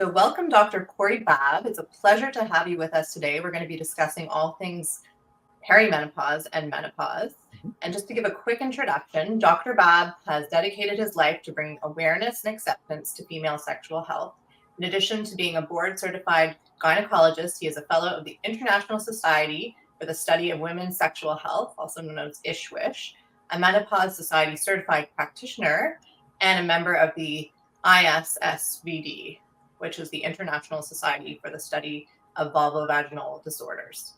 So welcome, Dr. Corey Babb. It's a pleasure to have you with us today. We're going to be discussing all things perimenopause and menopause. Mhm. And just to give a quick introduction, Dr. Babb has dedicated his life to bring awareness and acceptance to female sexual health. In addition to being a board-certified gynecologist, he is a fellow of the International Society for the Study of Women's Sexual Health, also known as ISHWISH, a Menopause Society certified practitioner, and a member of the ISSVD, which is the International Society for the Study of Vulvovaginal Disorders.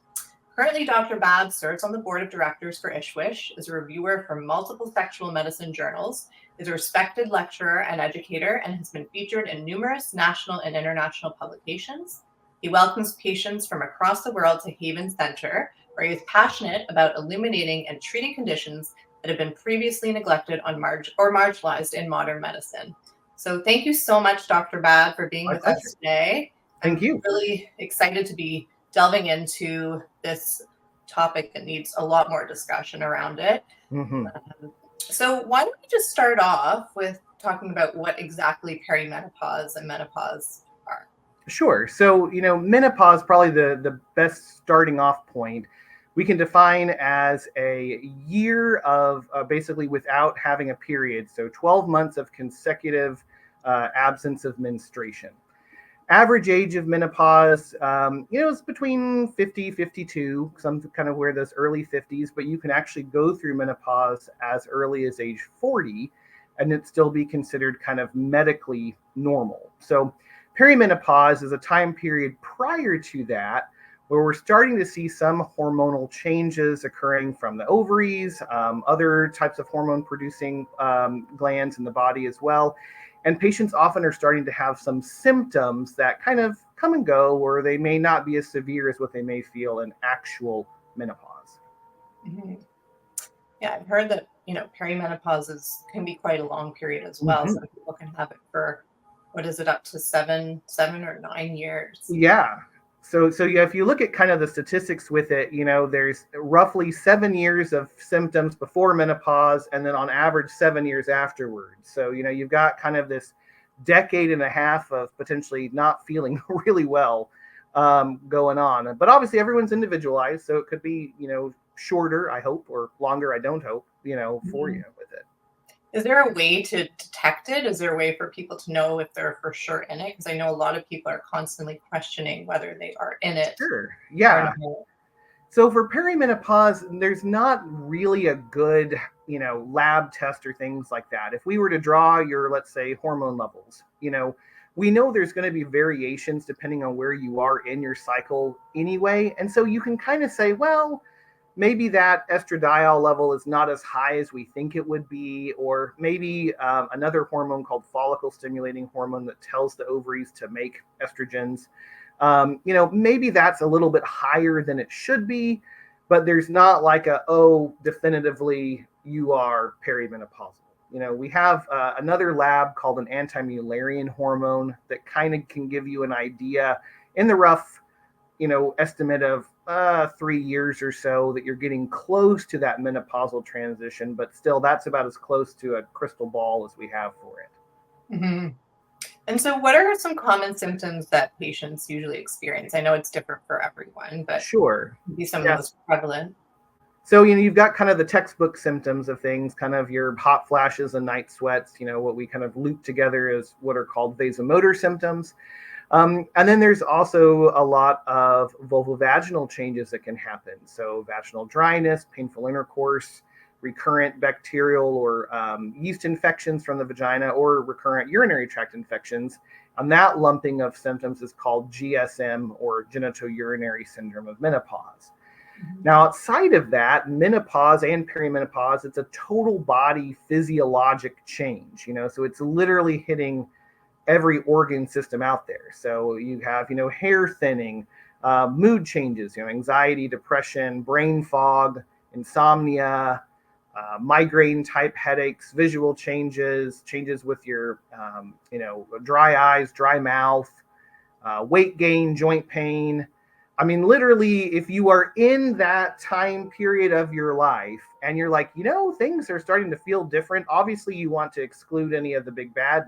Currently, Dr. Babb serves on the board of directors for ISHWISH, is a reviewer for multiple sexual medicine journals, is a respected lecturer and educator, and has been featured in numerous national and international publications. He welcomes patients from across the world to Haven Center, where he is passionate about illuminating and treating conditions that have been previously neglected or marginalized in modern medicine. So thank you so much, Dr. Babb, for being My with pleasure. us today. Thank I'm you. really excited to be delving into this topic that needs a lot more discussion around it. hmm So why don't we just start off with talking about what exactly perimenopause and menopause are? Sure. So, menopause probably the best starting off point. We can define as a year of basically without having a period. So, 12 months of consecutive absence of menstruation. Average age of menopause, is between 50, 52. Some kind of wear those early 50s, but you can actually go through menopause as early as age 40 and it still be considered kind of medically normal. So perimenopause is a time period prior to that where we're starting to see some hormonal changes occurring from the ovaries, other types of hormone producing glands in the body as well. And patients often are starting to have some symptoms that kind of come and go, or they may not be as severe as what they may feel in actual menopause. Mm-hmm. Yeah, I've heard that, perimenopause can be quite a long period as well. Mm-hmm. Some people can have it for, what is it, up to 7 or 9 years. Yeah. So yeah, if you look at kind of the statistics with it, there's roughly 7 years of symptoms before menopause, and then on average 7 years afterwards. So you've got kind of this decade and a half of potentially not feeling really well going on. But obviously everyone's individualized, so it could be shorter, I hope, or longer, I don't hope, for Mhm. you with it. Is there a way to detect it? Is there a way for people to know if they're for sure in it? Because I know a lot of people are constantly questioning whether they are in it Sure. or Yeah. not. So for perimenopause, there's not really a good, lab test or things like that. If we were to draw your, let's say, hormone levels, we know there's going to be variations depending on where you are in your cycle anyway. And so you can kind of say, well, maybe that estradiol level is not as high as we think it would be, or maybe another hormone called follicle stimulating hormone that tells the ovaries to make estrogens. Maybe that's a little bit higher than it should be, but there's not like definitively you are perimenopausal. We have another lab called an anti-Mullerian hormone that kind of can give you an idea in the rough, estimate of 3 years or so that you're getting close to that menopausal transition, but still that's about as close to a crystal ball as we have for it. Hmm. And so, what are some common symptoms that patients usually experience? I know it's different for everyone, but Sure. maybe some of the Yes. most prevalent. So, you've got kind of the textbook symptoms of things, kind of your hot flashes and night sweats, what we kind of loop together as what are called vasomotor symptoms. And then there's also a lot of vulvovaginal changes that can happen. So, vaginal dryness, painful intercourse, recurrent bacterial or yeast infections from the vagina, or recurrent urinary tract infections. And that lumping of symptoms is called GSM, or genitourinary syndrome of menopause. Mhm. Now, outside of that, menopause and perimenopause, it's a total body physiologic change, so it's literally hitting every organ system out there. So you have, hair thinning, mood changes, anxiety, depression, brain fog, insomnia, migraine type headaches, visual changes, changes with your, dry eyes, dry mouth, weight gain, joint pain. I mean, literally, if you are in that time period of your life and you're like, things are starting to feel different, obviously you want to exclude any of the big bad,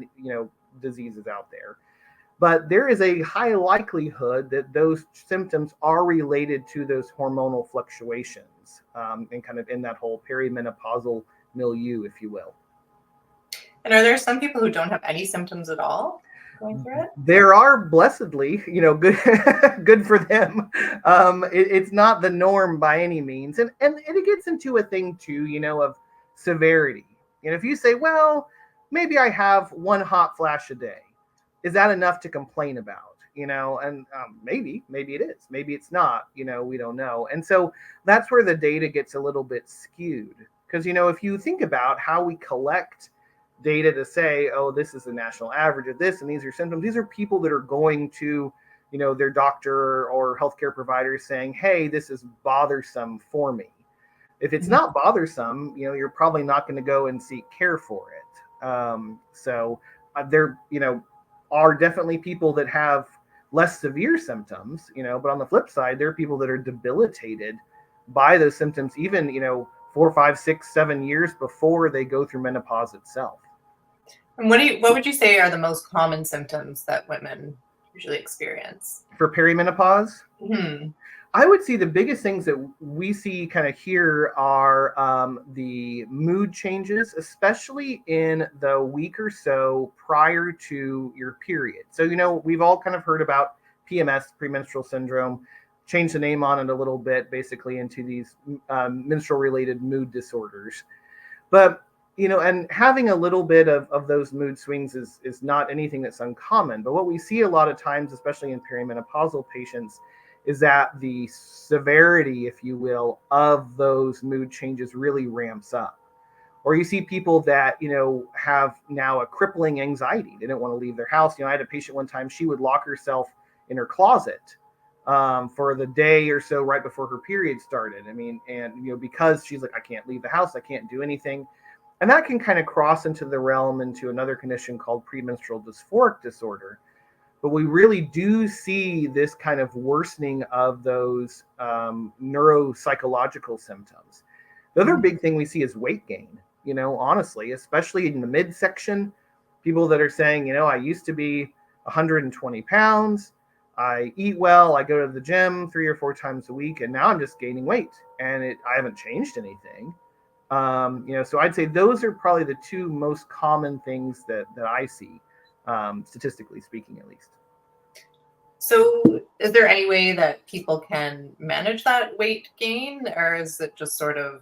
diseases out there. But there is a high likelihood that those symptoms are related to those hormonal fluctuations, and kind of in that whole perimenopausal milieu, if you will. And are there some people who don't have any symptoms at all going through it? There are, blessedly, good good for them. It's not the norm by any means, and it gets into a thing too, of severity. If you say, well, maybe I have one hot flash a day, is that enough to complain about? And maybe it is, maybe it's not. We don't know, and so that's where the data gets a little bit skewed, because if you think about how we collect data to say, oh, this is the national average of this, and these are symptoms. These are people that are going to, their doctor or healthcare provider saying, hey, this is bothersome for me. If it's not bothersome, you're probably not going to go and seek care for it. So there, are definitely people that have less severe symptoms, but on the flip side, there are people that are debilitated by those symptoms, even, 4, 5, 6, 7 years before they go through menopause itself. And what would you say are the most common symptoms that women usually experience for perimenopause? Mm-hmm. I would say the biggest things that we see kind of here are the mood changes, especially in the week or so prior to your period. So, we've all kind of heard about PMS, premenstrual syndrome, changed the name on it a little bit, basically into these menstrual-related mood disorders. But and having a little bit of those mood swings is not anything that's uncommon. But what we see a lot of times, especially in perimenopausal patients, is that the severity, if you will, of those mood changes really ramps up. Or you see people that, have now a crippling anxiety. They don't want to leave their house. I had a patient one time, she would lock herself in her closet for the day or so right before her period started. And because she's like, I can't leave the house, I can't do anything. And that can kind of cross into the realm into another condition called premenstrual dysphoric disorder. But we really do see this kind of worsening of those neuropsychological symptoms. The other big thing we see is weight gain, honestly, especially in the midsection. People that are saying, I used to be 120 pounds. I eat well. I go to the gym 3 or 4 times a week. And now I'm just gaining weight. And I haven't changed anything. So I'd say those are probably the 2 most common things that I see, statistically speaking, at least. So is there any way that people can manage that weight gain, or is it just sort of,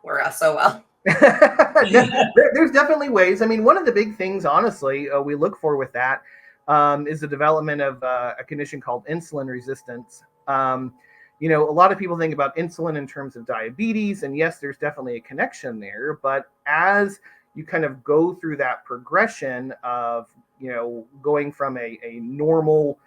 we're SOL? There's definitely ways. One of the big things, honestly, we look for with that is the development of a condition called insulin resistance. A lot of people think about insulin in terms of diabetes, and yes, there's definitely a connection there. But as you kind of go through that progression of, going from a normal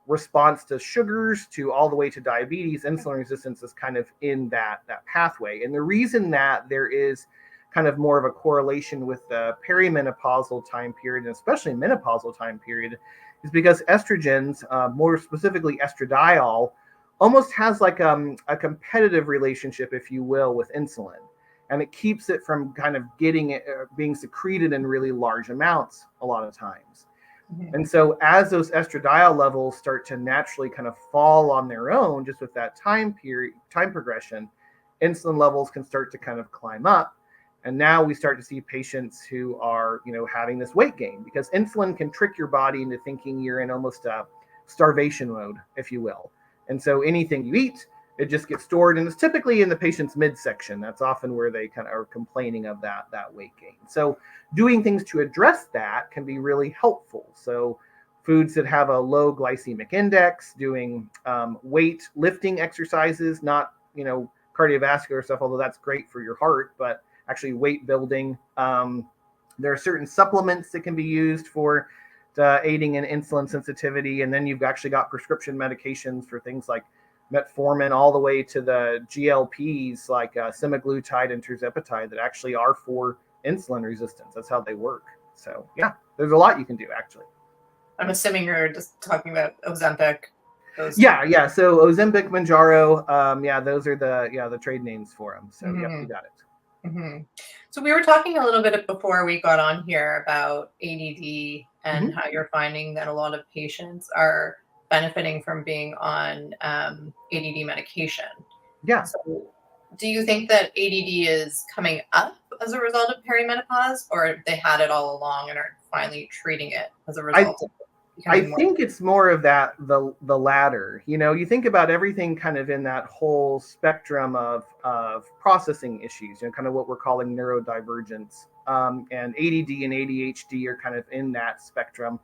response to sugars to all the way to diabetes, insulin resistance is kind of in that pathway. And the reason that there is kind of more of a correlation with the perimenopausal time period, and especially menopausal time period, is because estrogens, more specifically estradiol, almost has like a competitive relationship, if you will, with insulin. And it keeps it from kind of getting it, being secreted in really large amounts a lot of times. Mm-hmm. And so as those estradiol levels start to naturally kind of fall on their own, just with that time progression, insulin levels can start to kind of climb up. And now we start to see patients who are, having this weight gain, because insulin can trick your body into thinking you're in almost a starvation mode, if you will. And so anything you eat, it just gets stored, and it's typically in the patient's midsection. That's often where they kind of are complaining of that weight gain. So doing things to address that can be really helpful. So foods that have a low glycemic index, doing weight lifting exercises, not, cardiovascular stuff, although that's great for your heart, but actually weight building. There are certain supplements that can be used for aiding in insulin sensitivity. And then you've actually got prescription medications for things like metformin all the way to the GLPs like semaglutide and tirzepatide that actually are for insulin resistance. That's how they work. So yeah, there's a lot you can do, actually. I'm assuming you're just talking about Ozempic. Yeah. So Ozempic, Mounjaro, those are the trade names for them. So yep, you got it. Mm-hmm. So we were talking a little bit before we got on here about ADD and how you're finding that a lot of patients are benefiting from being on ADD medication. Yeah. So do you think that ADD is coming up as a result of perimenopause, or they had it all along and are finally treating it as a result of I becoming more? think it's more of that, the latter. You think about everything kind of in that whole spectrum of processing issues, kind of what we're calling neurodivergence. And ADD and ADHD are kind of in that spectrum.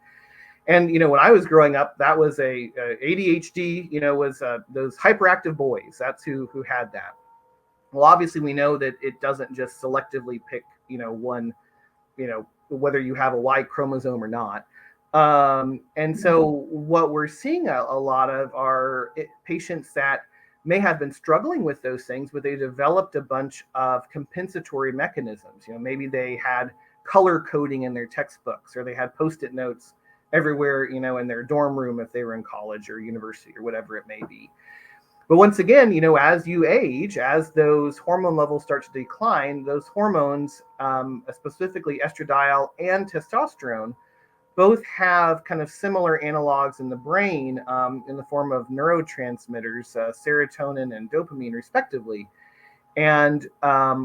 And when I was growing up, that was a ADHD. Was those hyperactive boys. That's who had that. Well, obviously, we know that it doesn't just selectively pick one, whether you have a Y chromosome or not. And so what we're seeing a lot of are patients that may have been struggling with those things, but they developed a bunch of compensatory mechanisms. Maybe they had color coding in their textbooks, or they had Post-it notes everywhere, in their dorm room if they were in college or university or whatever it may be. But once again, as you age, as those hormone levels start to decline, those hormones, specifically estradiol and testosterone, both have kind of similar analogs in the brain, in the form of neurotransmitters, serotonin and dopamine, respectively. And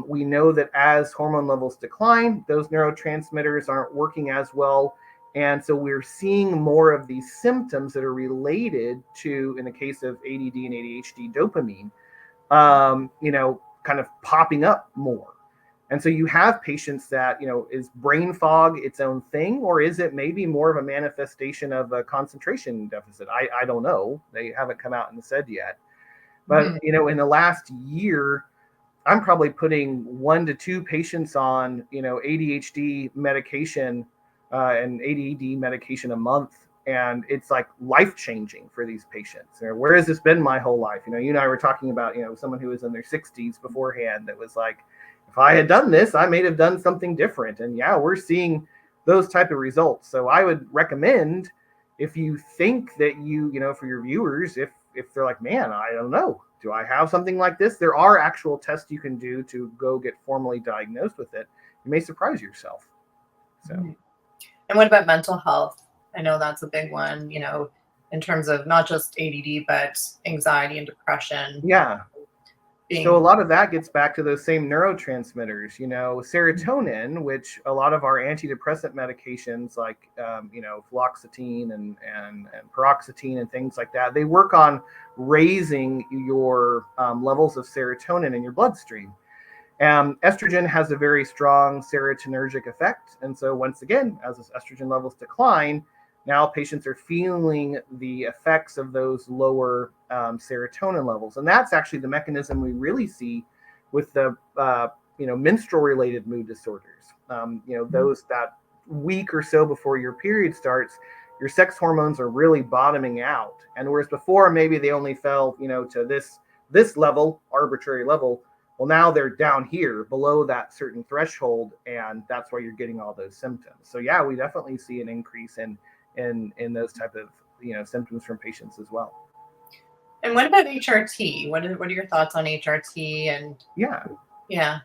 we know that as hormone levels decline, those neurotransmitters aren't working as well. And so we're seeing more of these symptoms that are related to, in the case of ADD and ADHD, dopamine, kind of popping up more. And so you have patients that, is brain fog its own thing, or is it maybe more of a manifestation of a concentration deficit? I don't know. They haven't come out and said yet. But, in the last year, I'm probably putting 1 to 2 patients on, ADHD medication and ADD medication a month. And it's like life-changing for these patients. Where has this been my whole life? You and I were talking about, someone who was in their 60s beforehand that was like, if I had done this, I may have done something different. And yeah, we're seeing those type of results. So I would recommend, if you think that for your viewers, if they're like, man, I don't know, do I have something like this? There are actual tests you can do to go get formally diagnosed with it. You may surprise yourself. So. And what about mental health? I know that's a big one, in terms of not just ADD, but anxiety and depression. Yeah. So a lot of that gets back to those same neurotransmitters, serotonin, which a lot of our antidepressant medications like, fluoxetine and paroxetine and things like that, they work on raising your levels of serotonin in your bloodstream. Estrogen has a very strong serotonergic effect. And so once again, as those estrogen levels decline, now patients are feeling the effects of those lower serotonin levels. And that's actually the mechanism we really see with the, menstrual-related mood disorders. Those that week or so before your period starts, your sex hormones are really bottoming out. And whereas before, maybe they only fell, to this level, arbitrary level, well, now they're down here below that certain threshold, and that's why you're getting all those symptoms. So yeah, we definitely see an increase in those type of symptoms from patients as well. And what about HRT? What are your thoughts on HRT? And yeah.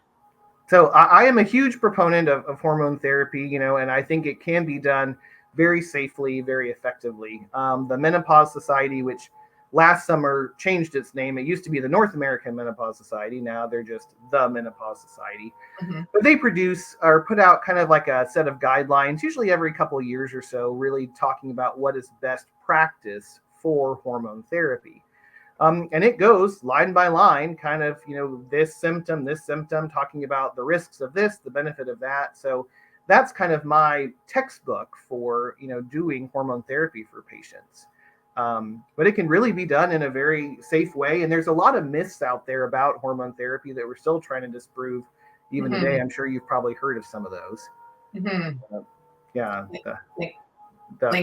So I am a huge proponent of hormone therapy, and I think it can be done very safely, very effectively. The Menopause Society, which last summer changed its name. It used to be the North American Menopause Society. Now they're just the Menopause Society. But they produce or put out kind of like a set of guidelines, usually every couple of years or so, really talking about what is best practice for hormone therapy. And it goes line by line, kind of, this symptom, talking about the risks of this, the benefit of that. So that's kind of my textbook for, doing hormone therapy for patients. But it can really be done in a very safe way. And there's a lot of myths out there about hormone therapy that we're still trying to disprove even today. I'm sure you've probably heard of some of those. The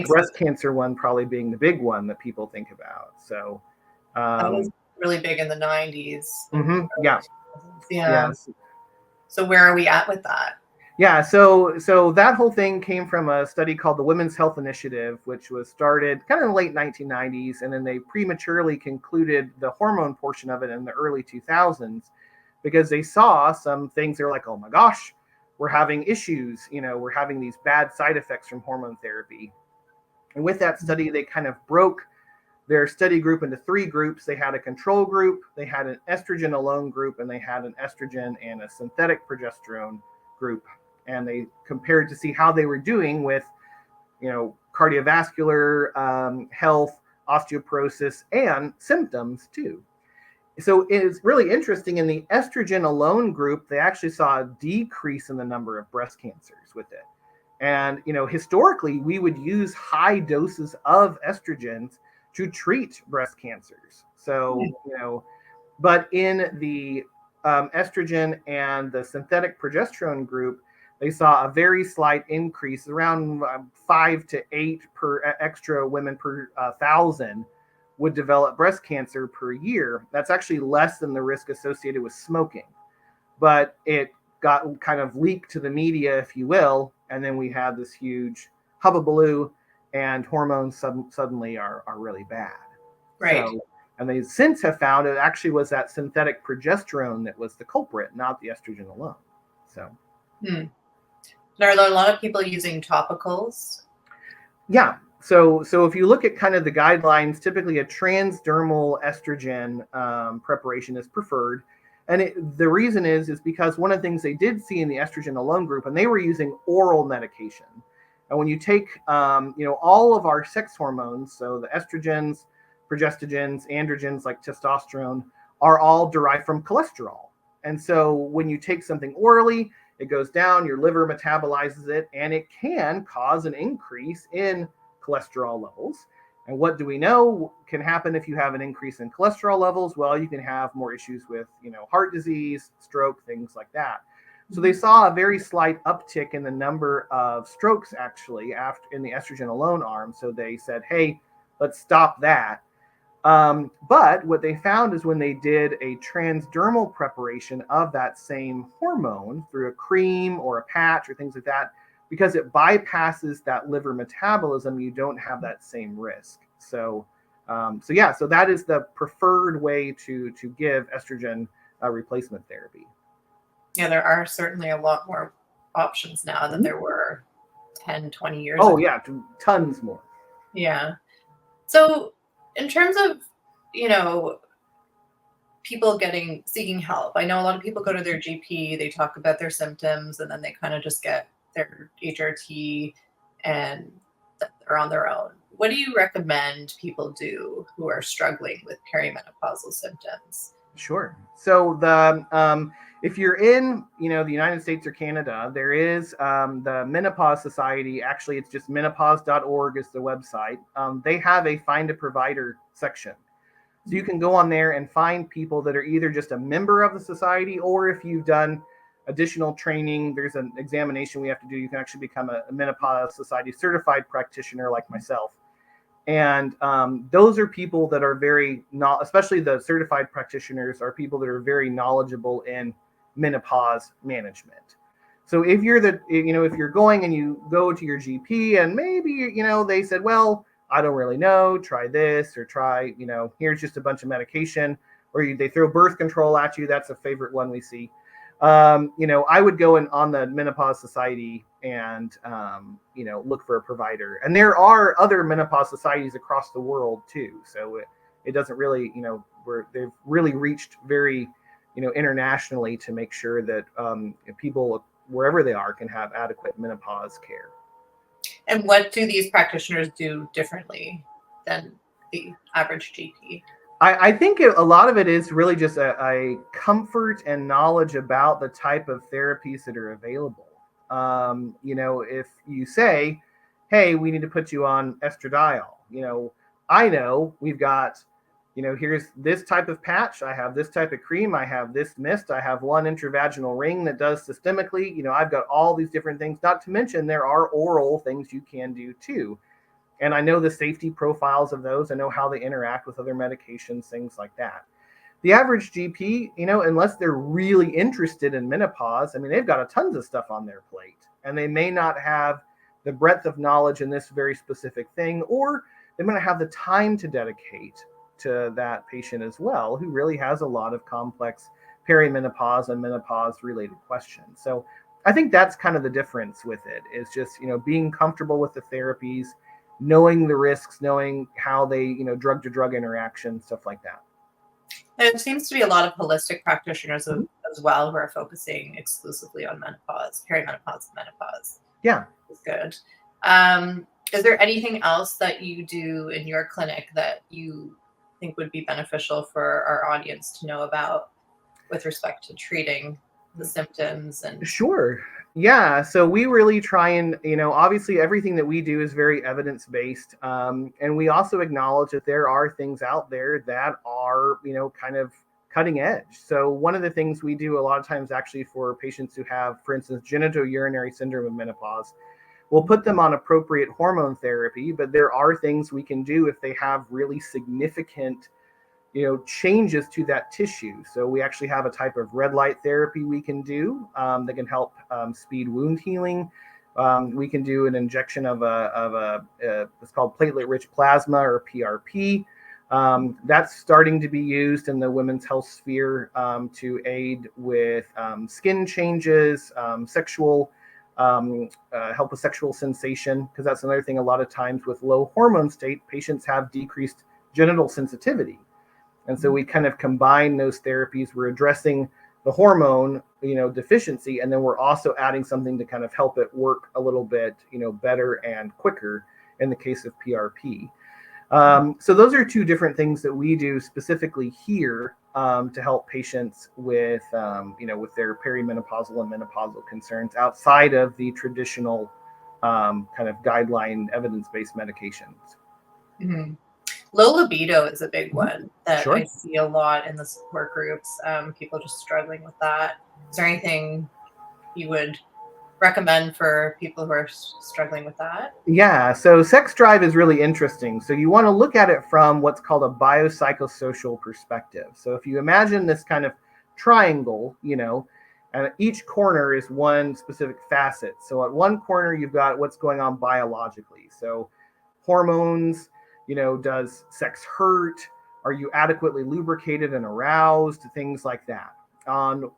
breast cancer one probably being the big one that people think about. So that was really big in the 90s. Yeah. So where are we at with that? Yeah, so that whole thing came from a study called the Women's Health Initiative, which was started kind of in the late 1990s, and then they prematurely concluded the hormone portion of it in the early 2000s because they saw some things. They're like, oh my gosh, were having issues, were having these bad side effects from hormone therapy. And with that study, they kind of broke their study group into 3 groups. They had a control group, they had an estrogen alone group, and they had an estrogen and a synthetic progesterone group. And they compared to see how they were doing with, cardiovascular health, osteoporosis, and symptoms too. So it's really interesting. In the estrogen alone group, they actually saw a decrease in the number of breast cancers with it. And, historically, we would use high doses of estrogens to treat breast cancers. So, but in the estrogen and the synthetic progesterone group, they saw a very slight increase, around 5 to 8 per extra women per 1,000 would develop breast cancer per year. That's actually less than the risk associated with smoking. But it got kind of leaked to the media, if you will, and then we had this huge hubbubaloo, and hormones suddenly are really bad. Right. So, and they since have found it actually was that synthetic progesterone that was the culprit, not the estrogen alone. So, Are there a lot of people using topicals? Yeah. So if you look at kind of the guidelines, typically a transdermal estrogen preparation is preferred. And the reason is because one of the things they did see in the estrogen alone group, and they were using oral medication. And when you take, all of our sex hormones, so the estrogens, progestogens, androgens like testosterone, are all derived from cholesterol. And so when you take something orally, it goes down, your liver metabolizes it, and it can cause an increase in cholesterol levels. And what do we know can happen if you have an increase in cholesterol levels? Well, you can have more issues with, heart disease, stroke, things like that. So they saw a very slight uptick in the number of strokes actually after in the estrogen alone arm. So they said, hey, let's stop that. But what they found is when they did a transdermal preparation of that same hormone through a cream or a patch or things like that, because it bypasses that liver metabolism, you don't have that same risk. So that is the preferred way to give estrogen replacement therapy. Yeah, there are certainly a lot more options now than there were 10, 20 years ago. Oh, yeah, tons more. Yeah. So in terms of, people seeking help, I know a lot of people go to their GP, they talk about their symptoms, and then they kind of just get their HRT and they're on their own. What do you recommend people do who are struggling with perimenopausal symptoms? Sure. So if you're in, the United States or Canada, there is the Menopause Society. Actually, it's just menopause.org is the website. They have a find a provider section. So you can go on there and find people that are either just a member of the society, or if you've done additional training, there's an examination we have to do. You can actually become a Menopause Society certified practitioner like myself. And those are people that are especially the certified practitioners are people that are very knowledgeable in menopause management. So if you're if you're going and you go to your GP and maybe, they said, well, I don't really know, try this or try, here's just a bunch of medication, or they throw birth control at you. That's a favorite one we see. I would go on the Menopause Society and, look for a provider. And there are other menopause societies across the world too. So it doesn't really, they've really reached very, internationally to make sure that people wherever they are can have adequate menopause care. And what do these practitioners do differently than the average GP? I think a lot of it is really just a comfort and knowledge about the type of therapies that are available. If you say, hey, we need to put you on estradiol, I know we've got, here's this type of patch. I have this type of cream. I have this mist. I have one intravaginal ring that does systemically. I've got all these different things, not to mention there are oral things you can do too. And I know the safety profiles of those. I know how they interact with other medications, things like that. The average GP, unless they're really interested in menopause, they've got tons of stuff on their plate, and they may not have the breadth of knowledge in this very specific thing, or they may not have the time to dedicate to that patient as well, who really has a lot of complex perimenopause and menopause related questions. So I think that's kind of the difference with it, is just, being comfortable with the therapies, knowing the risks, knowing how they, drug to drug interaction, stuff like that. There seems to be a lot of holistic practitioners Mhm. as well who are focusing exclusively on menopause, perimenopause, menopause. Yeah. It's good. Is there anything else that you do in your clinic that you think would be beneficial for our audience to know about with respect to treating the symptoms and Sure. Yeah. So we really try and, obviously everything that we do is very evidence based. And we also acknowledge that there are things out there that are, kind of cutting edge. So one of the things we do a lot of times actually for patients who have, for instance, genitourinary syndrome of menopause, we'll put them on appropriate hormone therapy, but there are things we can do if they have really significant changes to that tissue. So we actually have a type of red light therapy we can do that can help speed wound healing. We can do an injection of it's called platelet-rich plasma, or PRP. That's starting to be used in the women's health sphere to aid with skin changes, sexual help with sexual sensation, because that's another thing. A lot of times with low hormone state, patients have decreased genital sensitivity. And so we kind of combine those therapies. We're addressing the hormone, deficiency, and then we're also adding something to kind of help it work a little bit, better and quicker in the case of PRP. So those are two different things that we do specifically here to help patients with, with their perimenopausal and menopausal concerns outside of the traditional kind of guideline evidence-based medications. mm-hmm. Low libido is a big one that Sure. I see a lot in the support groups. People just struggling with that. Is there anything you would recommend for people who are struggling with that? Yeah, so sex drive is really interesting. So you want to look at it from what's called a biopsychosocial perspective. So if you imagine this kind of triangle, and each corner is one specific facet. So at one corner, you've got what's going on biologically. So hormones, does sex hurt? Are you adequately lubricated and aroused? Things like that. On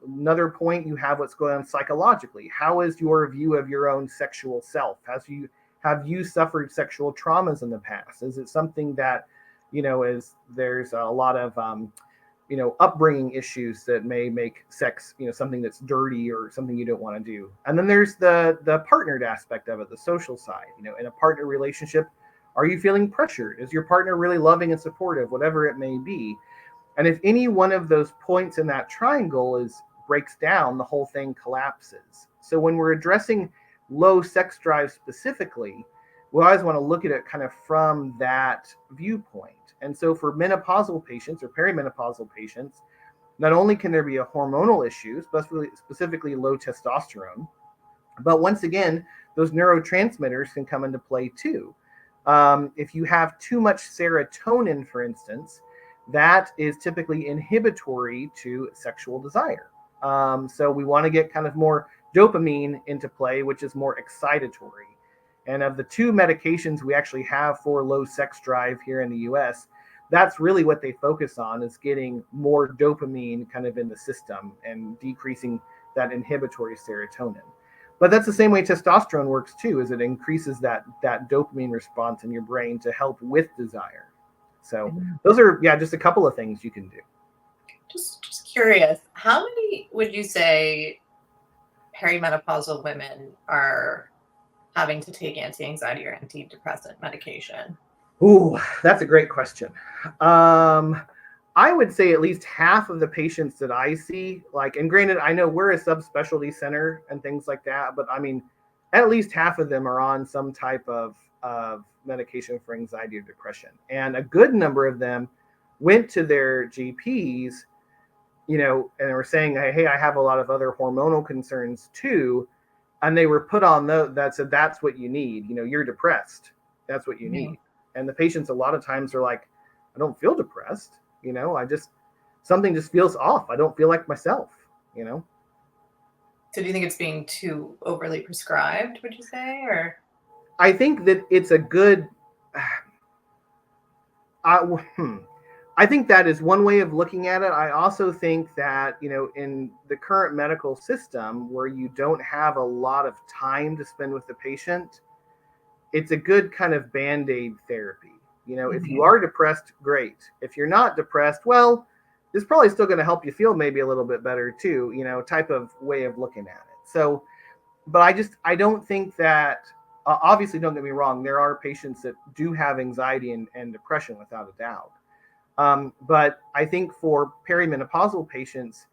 another point, you have what's going on psychologically. How is your view of your own sexual self? Have you suffered sexual traumas in the past? Is it something that is there's a lot of upbringing issues that may make sex something that's dirty or something you don't want to do? And then there's the partnered aspect of it, the social side. In a partner relationship, are you feeling pressured? Is your partner really loving and supportive, whatever it may be? And if any one of those points in that triangle breaks down, the whole thing collapses. So when we're addressing low sex drive specifically, we always want to look at it kind of from that viewpoint. And so for menopausal patients or perimenopausal patients, not only can there be a hormonal issue, specifically low testosterone, but once again, those neurotransmitters can come into play too. If you have too much serotonin, for instance, that is typically inhibitory to sexual desire. So we want to get kind of more dopamine into play, which is more excitatory. And of the two medications we actually have for low sex drive here in the US, that's really what they focus on, is getting more dopamine kind of in the system and decreasing that inhibitory serotonin. But that's the same way testosterone works too, is it increases that dopamine response in your brain to help with desire. So those are, just a couple of things you can do. Just curious, how many would you say perimenopausal women are having to take anti-anxiety or antidepressant medication? Ooh, that's a great question. I would say at least half of the patients that I see, and granted, I know we're a subspecialty center and things like that, but I mean, at least half of them are on some type of medication for anxiety or depression. And a good number of them went to their GPs, and they were saying, hey, I have a lot of other hormonal concerns too. And they were put on that said, that's what you need. You're depressed. That's what you need. And the patients a lot of times are like, I don't feel depressed. Something just feels off. I don't feel like myself. So do you think it's being too overly prescribed, would you say, or? I think that it's a good, I think that is one way of looking at it. I also think that, in the current medical system where you don't have a lot of time to spend with the patient, it's a good kind of band-aid therapy. If you are depressed, great. If you're not depressed, well, it's probably still going to help you feel maybe a little bit better too, type of way of looking at it. So, but I don't think that, obviously, don't get me wrong, there are patients that do have anxiety and depression without a doubt. But I think for perimenopausal patients,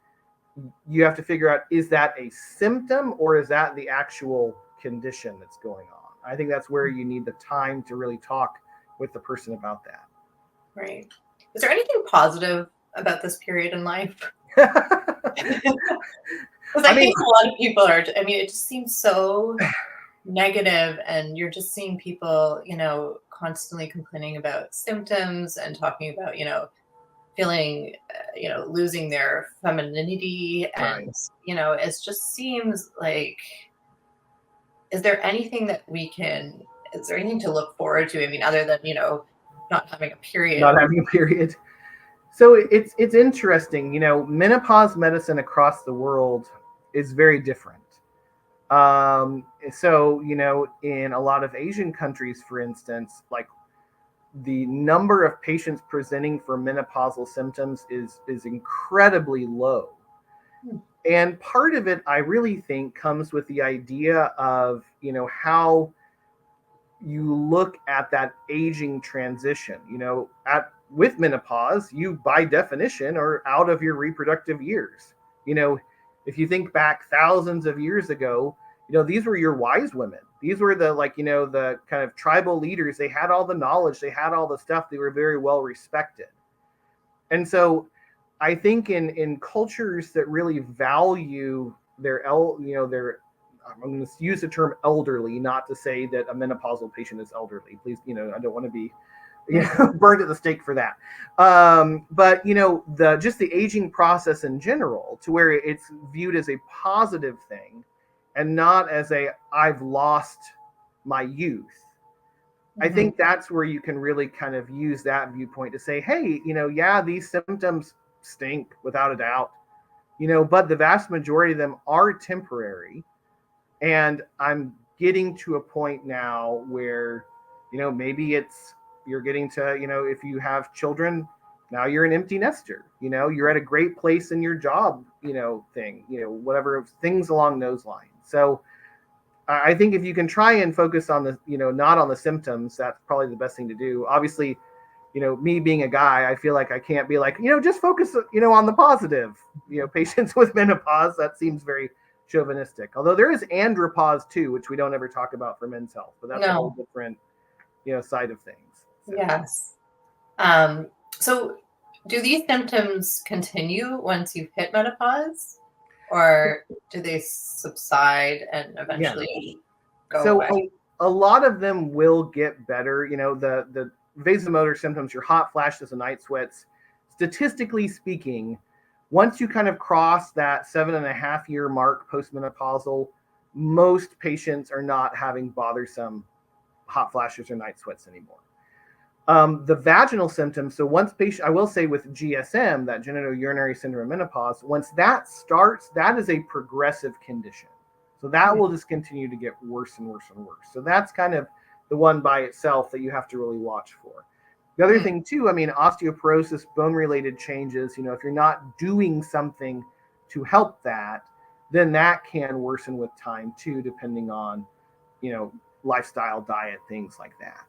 you have to figure out, is that a symptom or is that the actual condition that's going on? I think that's where you need the time to really talk with the person about that. Right. Is there anything positive about this period in life? Because I think a lot of people are, it just seems so negative, and you're just seeing people, constantly complaining about symptoms and talking about, feeling, losing their femininity. And, Right. it just seems like, is there anything to look forward to? Other than, not having a period. Not having a period. So it's interesting, menopause medicine across the world is very different. So, in a lot of Asian countries, for instance, like the number of patients presenting for menopausal symptoms is incredibly low. And part of it, I really think, comes with the idea of, how you look at that aging transition. With menopause, you by definition are out of your reproductive years. If you think back thousands of years ago, these were your wise women. These were the the kind of tribal leaders. They had all the knowledge, they had all the stuff, they were very well respected. And so I think in cultures that really value their I'm going to use the term elderly, not to say that a menopausal patient is elderly. Please, I don't want to be burned at the stake for that. But the aging process in general, to where it's viewed as a positive thing and not as I've lost my youth. I think that's where you can really kind of use that viewpoint to say, hey, yeah, these symptoms stink without a doubt, but the vast majority of them are temporary. And I'm getting to a point now where, maybe you're getting to, if you have children, now you're an empty nester, you're at a great place in your job, thing, whatever, things along those lines. So I think if you can try and focus on the, not on the symptoms, that's probably the best thing to do. Obviously, me being a guy, I feel like I can't be like, just focus, on the positive, patients with menopause. That seems very chauvinistic. Although there is andropause too, which we don't ever talk about for men's health, but that's a whole different, side of things. So. Yes. So do these symptoms continue once you've hit menopause, or do they subside and eventually go away? A lot of them will get better. The vasomotor symptoms, your hot flashes and night sweats, statistically speaking, once you kind of cross that 7.5-year mark postmenopausal, most patients are not having bothersome hot flashes or night sweats anymore. The vaginal symptoms, so once I will say with GSM, that genitourinary syndrome menopause, once that starts, that is a progressive condition. So that will just continue to get worse and worse and worse. So that's kind of the one by itself that you have to really watch for. The other thing too, osteoporosis, bone-related changes, if you're not doing something to help that, then that can worsen with time too, depending on, lifestyle, diet, things like that.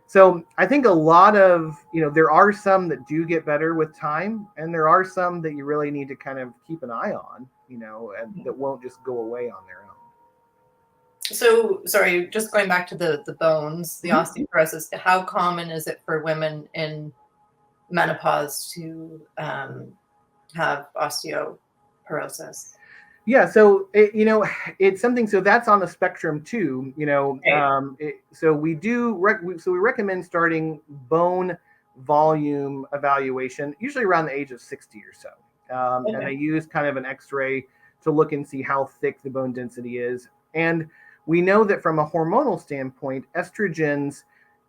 So I think a lot of, there are some that do get better with time, and there are some that you really need to kind of keep an eye on, and that won't just go away on their own. So, sorry, just going back to the bones, the osteoporosis, how common is it for women in menopause to have osteoporosis? Yeah, so it's something. So that's on the spectrum too. So we recommend starting bone volume evaluation usually around the age of 60 or so, and they use kind of an X-ray to look and see how thick the bone density is. And we know that from a hormonal standpoint, estrogens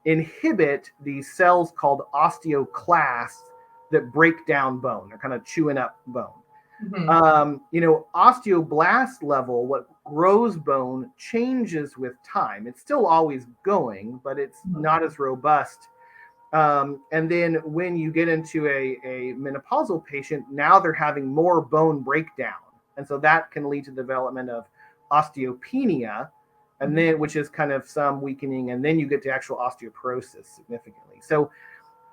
inhibit these cells called osteoclasts that break down bone. They're kind of chewing up bone. Mm-hmm. Osteoblast level, what grows bone, changes with time. It's still always going, but it's not as robust. And then when you get into a menopausal patient, now they're having more bone breakdown. And so that can lead to the development of osteopenia, and then which is kind of some weakening, and then you get to actual osteoporosis significantly. So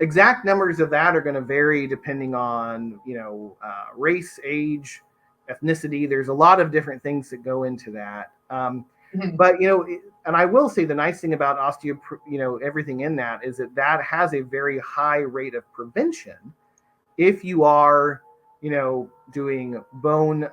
exact numbers of that are going to vary depending on race, age, ethnicity. There's a lot of different things that go into that. But and I will say the nice thing about everything in that is that has a very high rate of prevention if you are doing bone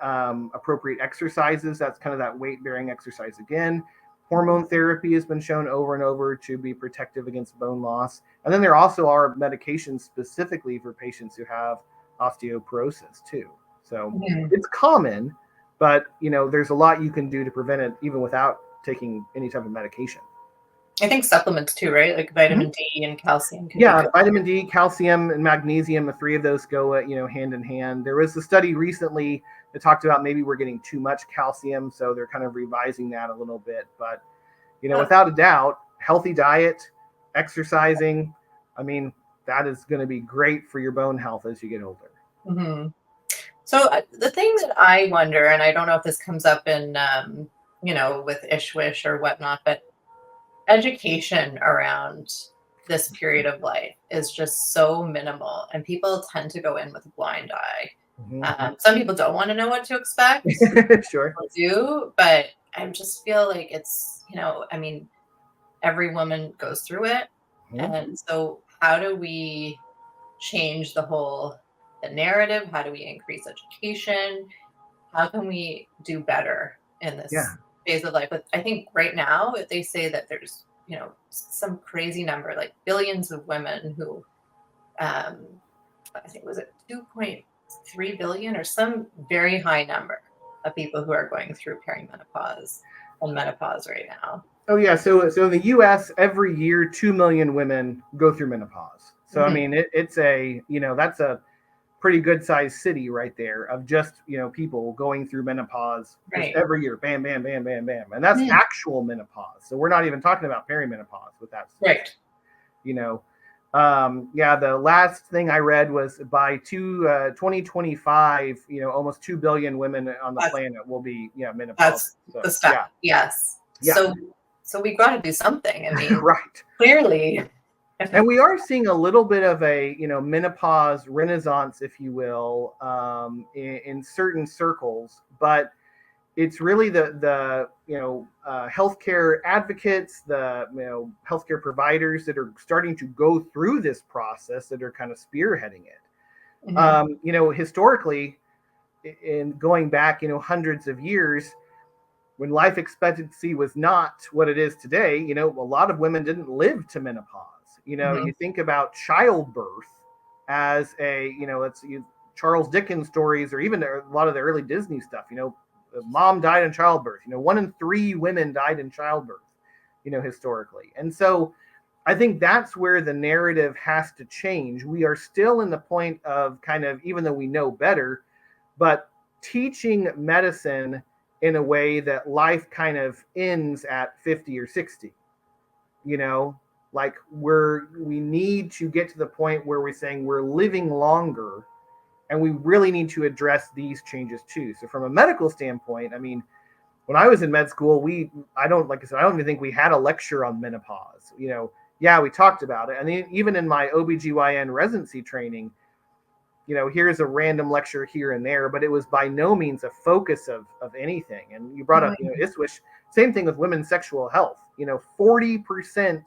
appropriate exercises. That's kind of that weight bearing exercise again. Hormone therapy has been shown over and over to be protective against bone loss. And then there also are medications specifically for patients who have osteoporosis too. So it's common, but there's a lot you can do to prevent it even without taking any type of medication. I think supplements too, right? Like vitamin D and calcium. Yeah, vitamin D, calcium, and magnesium, the three of those go hand in hand. There was a study recently that talked about maybe we're getting too much calcium, so they're kind of revising that a little bit. But without a doubt, healthy diet, exercising, I mean, that is going to be great for your bone health as you get older. Mm-hmm. So the thing that I wonder, and I don't know if this comes up in with Ishwish or whatnot, but education around this period of life is just so minimal, and people tend to go in with a blind eye. Some people don't want to know what to expect. Sure. People do, but I just feel like it's, every woman goes through it. And so how do we change the narrative? How do we increase education? How can we do better in this phase of life? But I think right now they say that there's, some crazy number, like billions of women who, I think was it 2.3 billion or some very high number of people who are going through perimenopause and menopause right now. Oh yeah, so in the U.S. every year 2 million women go through menopause. So I mean, it's that's a pretty good sized city right there of just people going through menopause just every year, bam, bam, bam, bam, bam, and that's actual menopause. So we're not even talking about perimenopause with that stuff. Right. The last thing I read was by 2025, almost 2 billion women on the planet will be menopause. That's the stuff. Yeah. Yes. Yeah. So we've got to do something. I mean, right. Clearly. And we are seeing a little bit of a, menopause renaissance, if you will, in certain circles. But it's really the healthcare advocates, the healthcare providers that are starting to go through this process that are kind of spearheading it. Historically, in going back, hundreds of years, when life expectancy was not what it is today, a lot of women didn't live to menopause. You think about childbirth as Charles Dickens stories, or even a lot of the early Disney stuff. Mom died in childbirth. 1 in 3 women died in childbirth. Historically, and so I think that's where the narrative has to change. We are still in the point of kind of, even though we know better, but teaching medicine in a way that life kind of ends at 50 or 60. Like we need to get to the point where we're saying we're living longer, and we really need to address these changes too. So from a medical standpoint, I mean, when I was in med school, I don't even think we had a lecture on menopause. We talked about it. And even in my OBGYN residency training, here's a random lecture here and there, but it was by no means a focus of anything. And you brought up, ISWISH, same thing with women's sexual health. 40%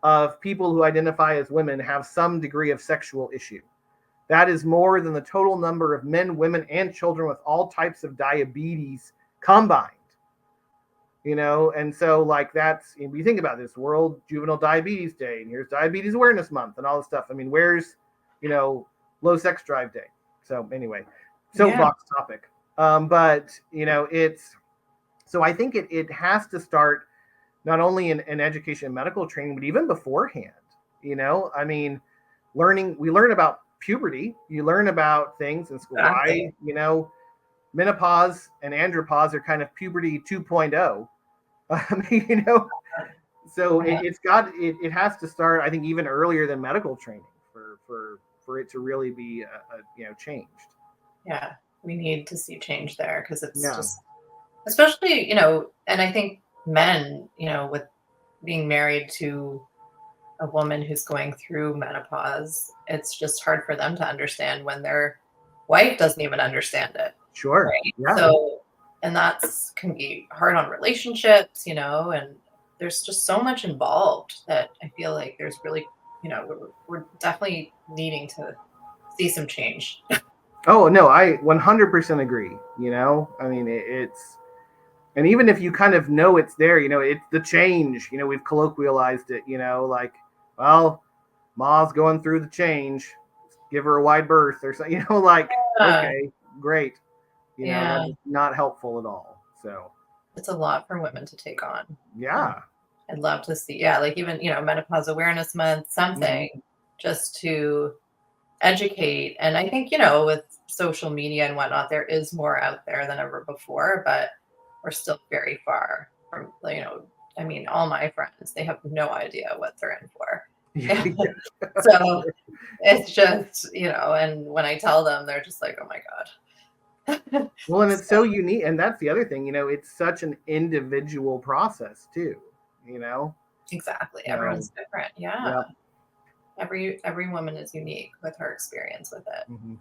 of people who identify as women have some degree of sexual issue. That is more than the total number of men, women, and children with all types of diabetes combined. And so that's, if you think about this, World Juvenile Diabetes Day, and here's Diabetes Awareness Month and all this stuff. I mean, where's, Low Sex Drive Day? So anyway, soapbox topic. But it's, so I think it has to start not only in education and medical training, but even beforehand. I mean, we learn about puberty. You learn about things in school. Exactly. Why, menopause and andropause are kind of puberty 2.0. You know, so it has to start, I think, even earlier than medical training for it to really be changed. Yeah, we need to see change there because it's Yeah, just, especially, and I think men, with being married to a woman who's going through menopause, it's just hard for them to understand when their wife doesn't even understand it, sure. right? Yeah. So, and that's can be hard on relationships, and there's just so much involved that I feel like there's really, we're definitely needing to see some change. Oh no, I 100% agree. I mean, it's, and even if you kind of know it's there, it's the change. We've colloquialized it. Like, well, Ma's going through the change. Give her a wide berth or something. Like, Yeah, okay, great. yeah, That's not helpful at all. So it's a lot for women to take on. Um, yeah. I'd love to see, yeah, like even, Menopause Awareness Month, Hmm. something just to educate. And I think, with social media and whatnot, there is more out there than ever before, but we're still very far from, I mean, all my friends, they have no idea what they're in for. Yeah, So it's just, and when I tell them, they're just like, oh my God. well, and it's So, so unique, and that's the other thing. It's such an individual process too. You know, exactly. so Everyone's different. Yeah. yeah. Every woman is unique with her experience with it. Hmm.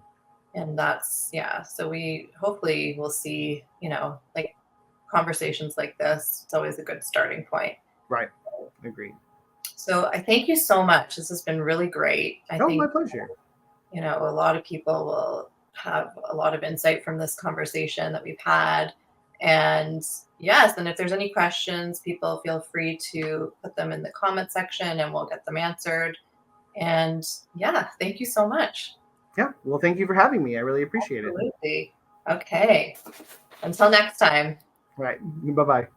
And that's, yeah. So we hopefully will see, like conversations like this. It's always a good starting point. Right. Agreed. So I thank you so much. This has been really great. I Oh, my think, pleasure. a lot of people will have a lot of insight from this conversation that we've had. And yes, and if there's any questions, people feel free to put them in the comment section and we'll get them answered. And yeah, thank you so much. Yeah. Well, thank you for having me. I really appreciate it. Absolutely. Okay. Until next time. All right. Bye bye.